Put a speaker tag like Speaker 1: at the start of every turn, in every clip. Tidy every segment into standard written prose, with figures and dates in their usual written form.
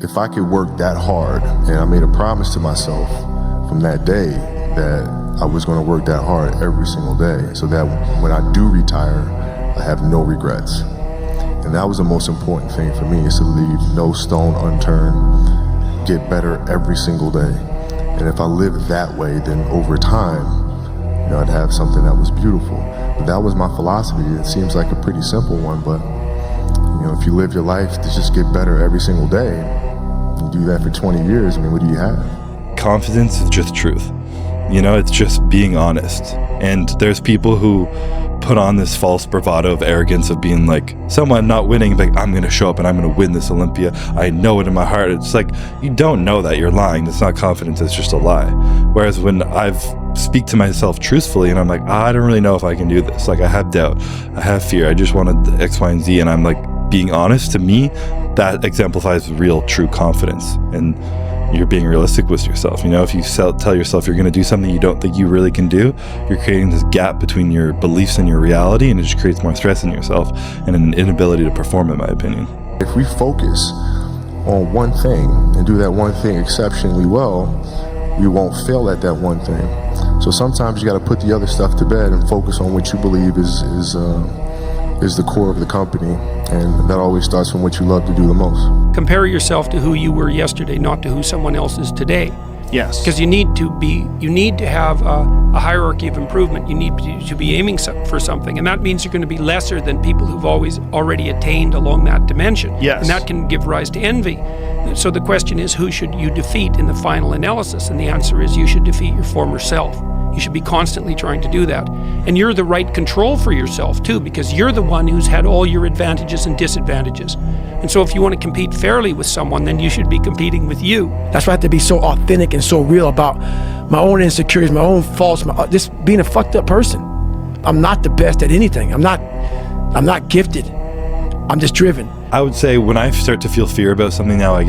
Speaker 1: If I could work that hard, and I made a promise to myself from that day that I was going to work that hard every single day so that when I do retire, I have no regrets. And that was the most important thing for me, is to leave no stone unturned, get better every single day. And if I lived that way, then over time, I'd have something that was beautiful. But that was my philosophy. It seems like a pretty simple one, but if you live your life to just get better every single day, you do that for 20 years, what do you have?
Speaker 2: Confidence is just truth. It's just being honest. And there's people who put on this false bravado of arrogance of being like, someone not winning, like, I'm going to show up and I'm going to win this Olympia. I know it in my heart. It's like, you don't know that. You're lying. It's not confidence. It's just a lie. Whereas when I've speak to myself truthfully and I'm like, I don't really know if I can do this. Like, I have doubt. I have fear. I just wanted X, Y, and Z. And I'm like, being honest, to me, that exemplifies real, true confidence. And you're being realistic with yourself. If you tell yourself you're going to do something you don't think you really can do, you're creating this gap between your beliefs and your reality, and it just creates more stress in yourself and an inability to perform, in my opinion.
Speaker 1: If we focus on one thing and do that one thing exceptionally well, we won't fail at that one thing. So sometimes you got to put the other stuff to bed and focus on what you believe is the core of the company, and that always starts from what you love to do the most.
Speaker 3: Compare yourself to who you were yesterday, not to who someone else is today.
Speaker 4: Yes.
Speaker 3: Because you need to have a hierarchy of improvement. You need to be aiming for something, and that means you're going to be lesser than people who've already attained along that dimension.
Speaker 4: Yes.
Speaker 3: And that can give rise to envy. So the question is, who should you defeat in the final analysis? And the answer is, you should defeat your former self. You should be constantly trying to do that. And you're the right control for yourself too, because you're the one who's had all your advantages and disadvantages. And so if you want to compete fairly with someone, then you should be competing with you.
Speaker 5: That's why I have to be so authentic and so real about my own insecurities, my own faults, just being a fucked up person. I'm not the best at anything. I'm not gifted. I'm just driven.
Speaker 2: I would say when I start to feel fear about something now, I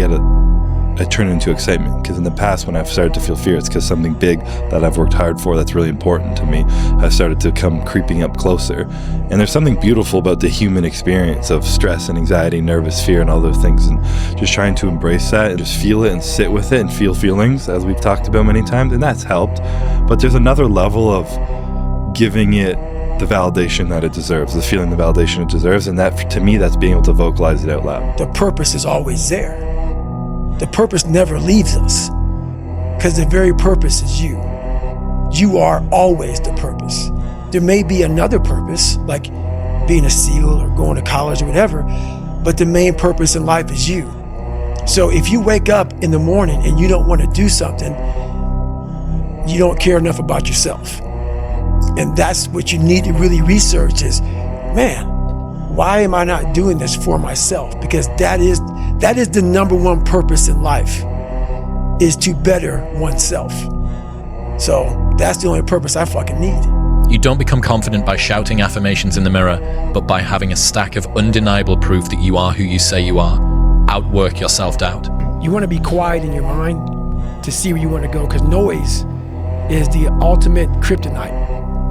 Speaker 2: turn it into excitement, because in the past when I've started to feel fear, it's because something big that I've worked hard for that's really important to me has started to come creeping up closer. And there's something beautiful about the human experience of stress and anxiety, nervous, fear, and all those things, and just trying to embrace that and just feel it and sit with it and feel feelings, as we've talked about many times, and that's helped. But there's another level of giving it the validation that it deserves, the feeling, the validation it deserves, and that, to me, that's being able to vocalize it out loud.
Speaker 5: The purpose is always there. The purpose never leaves us, because the very purpose is you. You are always the purpose. There may be another purpose, like being a SEAL or going to college or whatever, but the main purpose in life is you. So if you wake up in the morning and you don't want to do something, you don't care enough about yourself. And that's what you need to really research is, man, why am I not doing this for myself? Because that is the number one purpose in life, is to better oneself. So that's the only purpose I fucking need.
Speaker 6: You don't become confident by shouting affirmations in the mirror, but by having a stack of undeniable proof that you are who you say you are. Outwork your self-doubt.
Speaker 5: You want to be quiet in your mind to see where you want to go, because noise is the ultimate kryptonite.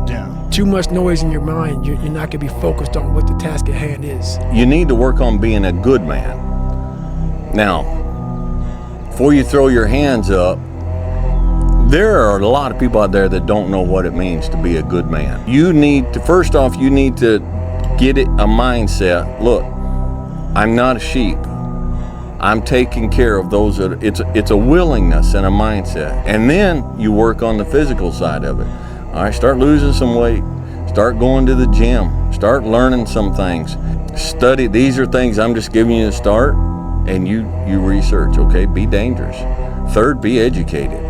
Speaker 4: Yeah.
Speaker 5: Too much noise in your mind, you're not going to be focused on what the task at hand is.
Speaker 7: You need to work on being a good man. Now, before you throw your hands up, there are a lot of people out there that don't know what it means to be a good man. You need to, first off, you need to get a mindset. Look, I'm not a sheep. I'm taking care of those that, it's a willingness and a mindset. And then you work on the physical side of it. All right, start losing some weight, start going to the gym, start learning some things, study. These are things I'm just giving you a start, and you research, okay? Be dangerous. Third, be educated.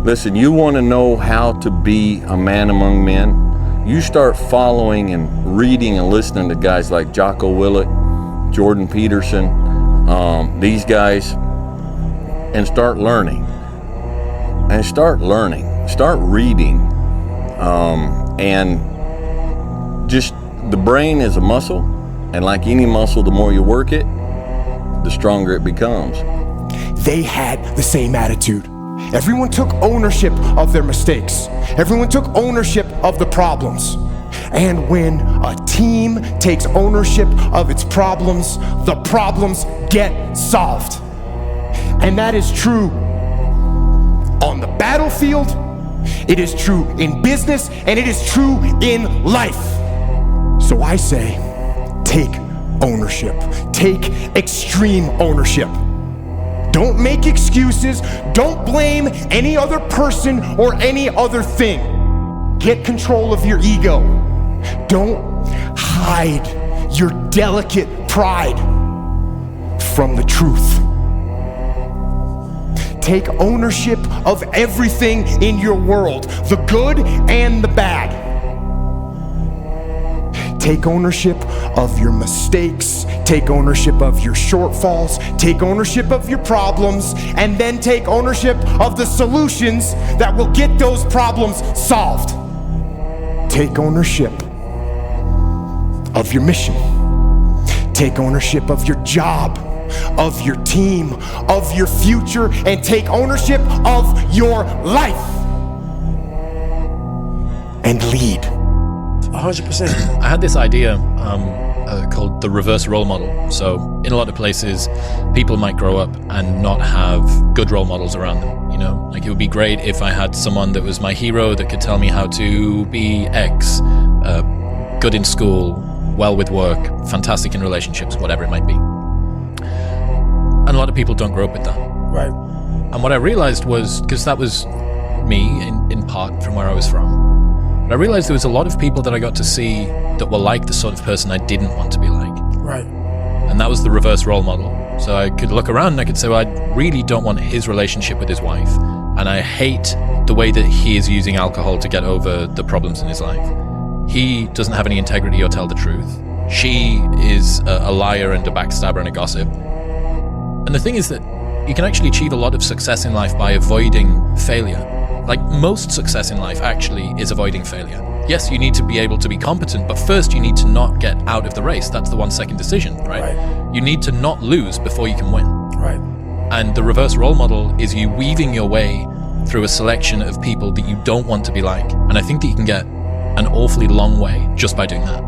Speaker 7: Listen, you want to know how to be a man among men? You start following and reading and listening to guys like Jocko Willink, Jordan Peterson, these guys, and start learning. Start reading. And just, the brain is a muscle, and like any muscle, the more you work it, the stronger it becomes.
Speaker 8: They had the same attitude. Everyone took ownership of their mistakes. Everyone took ownership of the problems. And when a team takes ownership of its problems, the problems get solved. And that is true on the battlefield, it is true in business, and it is true in life. So I say, take ownership. Take extreme ownership. Don't make excuses. Don't blame any other person or any other thing. Get control of your ego. Don't hide your delicate pride from the truth. Take ownership of everything in your world, the good and the bad. Take ownership of your mistakes, take ownership of your shortfalls, take ownership of your problems, and then take ownership of the solutions that will get those problems solved. Take ownership of your mission. Take ownership of your job, of your team, of your future, and take ownership of your life. And lead.
Speaker 5: 100%.
Speaker 6: I had this idea called the reverse role model. So in a lot of places, people might grow up and not have good role models around them. You know, like it would be great if I had someone that was my hero that could tell me how to be X, good in school, well with work, fantastic in relationships, whatever it might be. And a lot of people don't grow up with that.
Speaker 5: Right.
Speaker 6: And what I realized was, because that was me in part from where I was from, but I realized there was a lot of people that I got to see that were like the sort of person I didn't want to be like.
Speaker 5: Right.
Speaker 6: And that was the reverse role model. So I could look around and I could say, well, I really don't want his relationship with his wife. And I hate the way that he is using alcohol to get over the problems in his life. He doesn't have any integrity or tell the truth. She is a liar and a backstabber and a gossip. And the thing is that you can actually achieve a lot of success in life by avoiding failure. Like most success in life actually is avoiding failure. Yes, you need to be able to be competent, but first you need to not get out of the race. That's the 1 second decision, right? You need to not lose before you can win.
Speaker 5: Right.
Speaker 6: And the reverse role model is you weaving your way through a selection of people that you don't want to be like. And I think that you can get an awfully long way just by doing that.